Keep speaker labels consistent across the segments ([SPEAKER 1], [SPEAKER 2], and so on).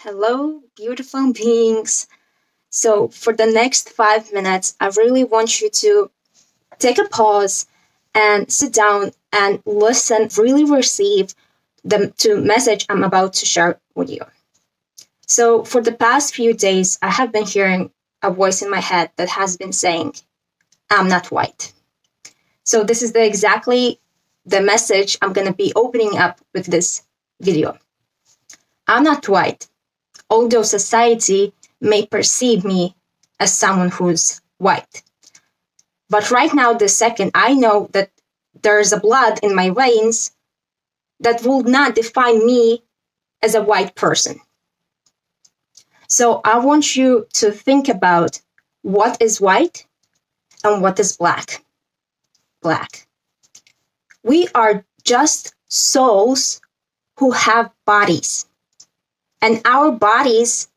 [SPEAKER 1] Hello, beautiful beings. So, for the next 5 minutes, I really want you to take a pause and sit down and listen, really receive the message I'm about to share with you. So, for the past few days, I have been hearing a voice in my head that has been saying, I'm not white. So, this is exactly the message I'm going to be opening up with this video. I'm not white, although society may perceive me as someone who's white. But right now, this second, I know that there's a blood in my veins that will not define me as a white person. So I want you to think about what is white and what is black. Black. We are just souls who have bodies. And our bodies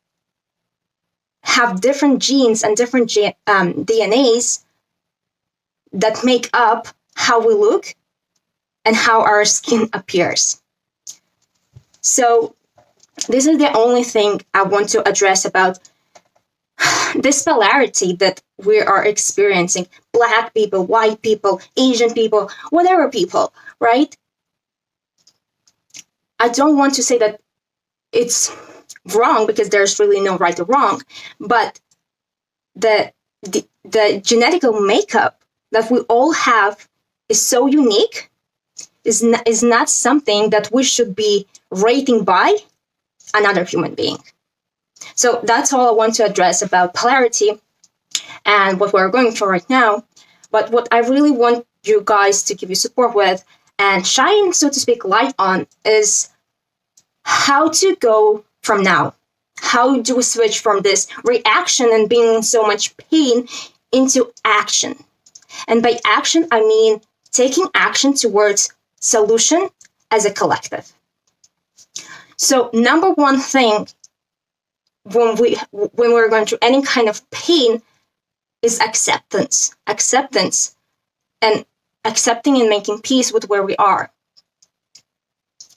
[SPEAKER 1] have different genes and different DNAs that make up how we look and how our skin appears. So this is the only thing I want to address about this polarity that we are experiencing. Black people, white people, Asian people, whatever people, right? I don't want to say that it's wrong because there's really no right or wrong, but the genetical makeup that we all have is so unique, is not something that we should be rating by another human being. So that's all I want to address about polarity and what we're going through right now. But what I really want you guys to give you support with and shine, so to speak, light on is how to go from now. How do we switch from this reaction and being in so much pain into action? And by action, I mean taking action towards solution as a collective. So number one thing when we're going through any kind of pain is acceptance. Acceptance and accepting and making peace with where we are.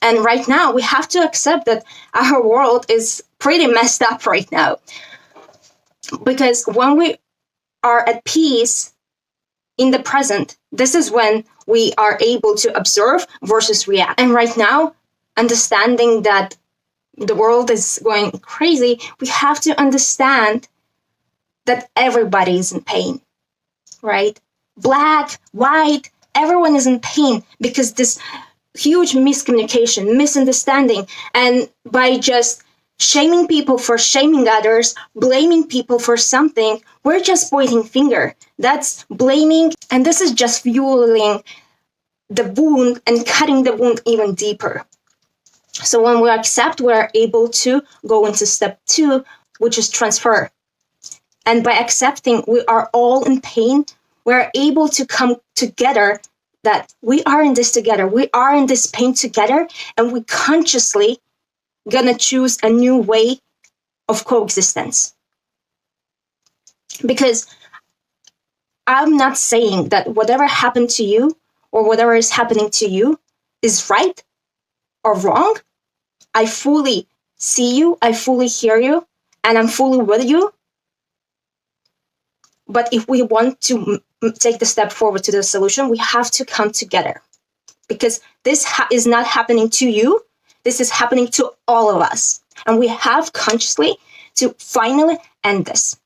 [SPEAKER 1] And right now, we have to accept that our world is pretty messed up right now. Because when we are at peace in the present, this is when we are able to observe versus react. And right now, understanding that the world is going crazy, we have to understand that everybody is in pain, right? Black, white, everyone is in pain because this huge miscommunication, misunderstanding, and by just shaming people for shaming others, blaming people for something, we're just pointing finger. That's blaming, and this is just fueling the wound and cutting the wound even deeper. So when we accept, we're able to go into step 2, which is transfer. And by accepting we are all in pain, we're able to come together that we are in this together, we are in this pain together, and we consciously gonna choose a new way of coexistence. Because I'm not saying that whatever happened to you or whatever is happening to you is right or wrong. I fully see you, I fully hear you, and I'm fully with you. But if we want to take the step forward to the solution, we have to come together. Because this is not happening to you, this is happening to all of us. And we have consciously to finally end this.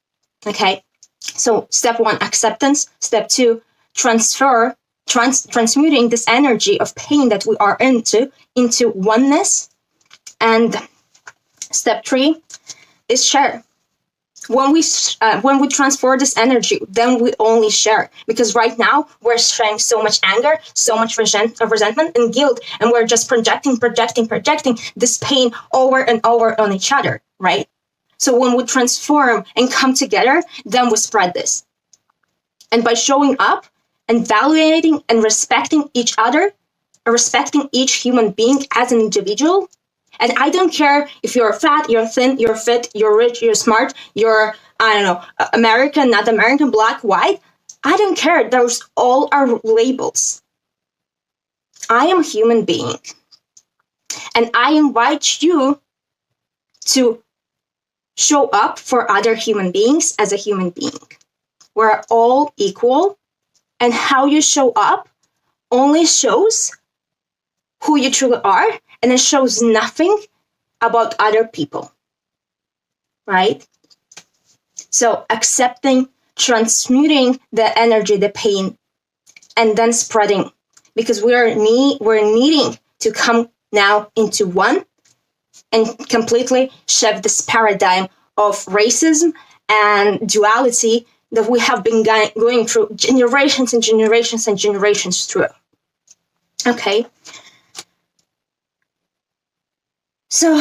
[SPEAKER 1] Okay? So step 1, acceptance. Step 2, transfer, transmuting this energy of pain that we are into oneness. And step 3 is share. When we transfer this energy, then we only share. Because right now, we're sharing so much anger, so much resentment and guilt, and we're just projecting this pain over and over on each other, right? So when we transform and come together, then we spread this. And by showing up and valuing and respecting each other, respecting each human being as an individual, and I don't care if you're fat, you're thin, you're fit, you're rich, you're smart, you're, American, not American, black, white. I don't care. Those all are labels. I am a human being. And I invite you to show up for other human beings as a human being. We're all equal, and how you show up only shows who you truly are, and it shows nothing about other people, right? So accepting, transmuting the energy, the pain, and then spreading, because we're needing to come now into one and completely shift this paradigm of racism and duality that we have been going through generations and generations and generations through. Okay. So,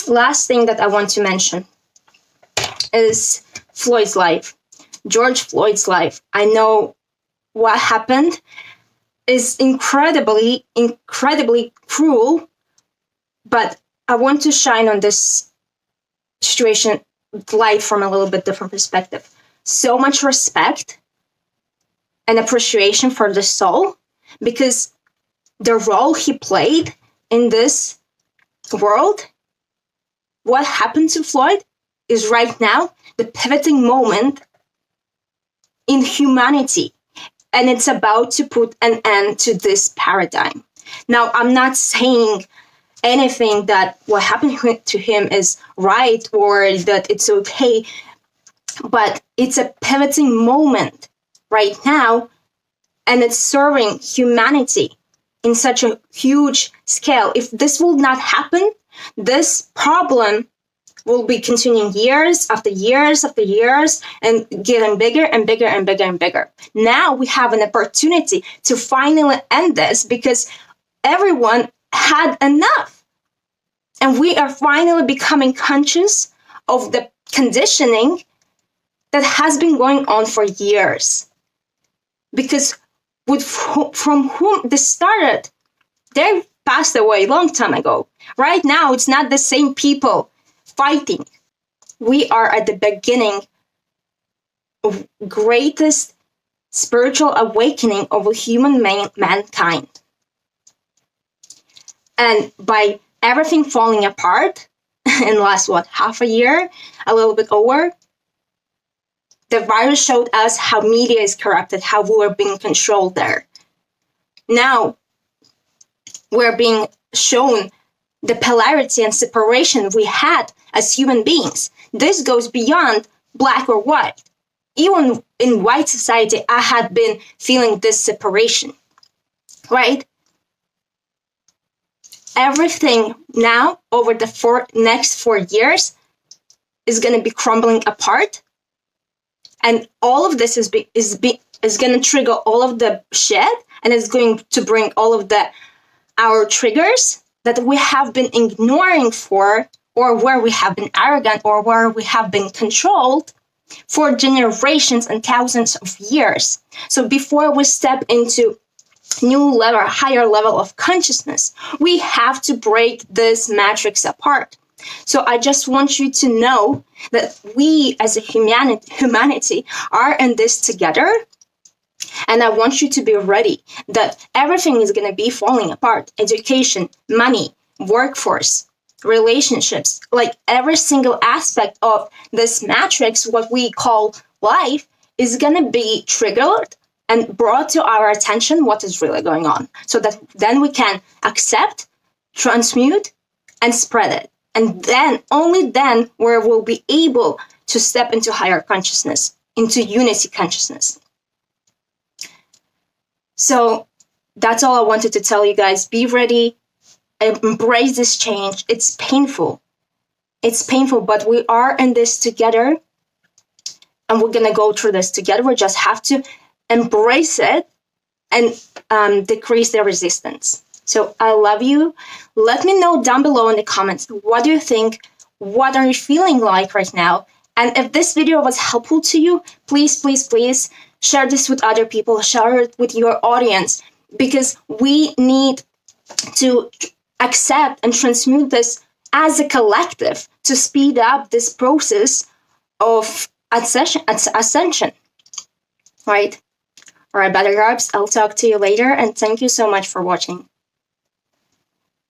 [SPEAKER 1] last thing that I want to mention is Floyd's life. George Floyd's life. I know what happened is incredibly, incredibly cruel, but I want to shine on this situation light from a little bit different perspective. So much respect and appreciation for the soul, because the role he played in this world, what happened to Floyd is right now the pivoting moment in humanity, and it's about to put an end to this paradigm. Now, I'm not saying anything that what happened to him is right or that it's okay, but it's a pivoting moment right now, and it's serving humanity in such a huge scale. If this will not happen, this problem will be continuing years after years after years and getting bigger and bigger and bigger and bigger. Now we have an opportunity to finally end this, because everyone had enough. And we are finally becoming conscious of the conditioning that has been going on for years. Because from whom this started, they passed away a long time ago. Right now, it's not the same people fighting. We are at the beginning of greatest spiritual awakening of human mankind. And by everything falling apart in the last, half a year, a little bit over, the virus showed us how media is corrupted, how we are being controlled there. Now, we're being shown the polarity and separation we had as human beings. This goes beyond black or white. Even in white society, I had been feeling this separation, right? Everything now over the next 4 years is going to be crumbling apart. And all of this is going to trigger all of the shit, and it's going to bring all of our triggers that we have been ignoring for, or where we have been arrogant, or where we have been controlled for generations and thousands of years. So before we step into new level, higher level of consciousness, we have to break this matrix apart. So I just want you to know that we as a humanity are in this together. And I want you to be ready that everything is going to be falling apart. Education, money, workforce, relationships, like every single aspect of this matrix, what we call life, is going to be triggered and brought to our attention what is really going on, so that then we can accept, transmute, and spread it. And then, only then, where we'll be able to step into higher consciousness, into unity consciousness. So that's all I wanted to tell you guys. Be ready, embrace this change. It's painful. It's painful, but we are in this together, and we're going to go through this together. We just have to embrace it and decrease the resistance. So I love you. Let me know down below in the comments, what do you think? What are you feeling like right now? And if this video was helpful to you, please, please, please share this with other people, share it with your audience, because we need to accept and transmute this as a collective to speed up this process of ascension, right? All right, Buttercups, I'll talk to you later, and thank you so much for watching.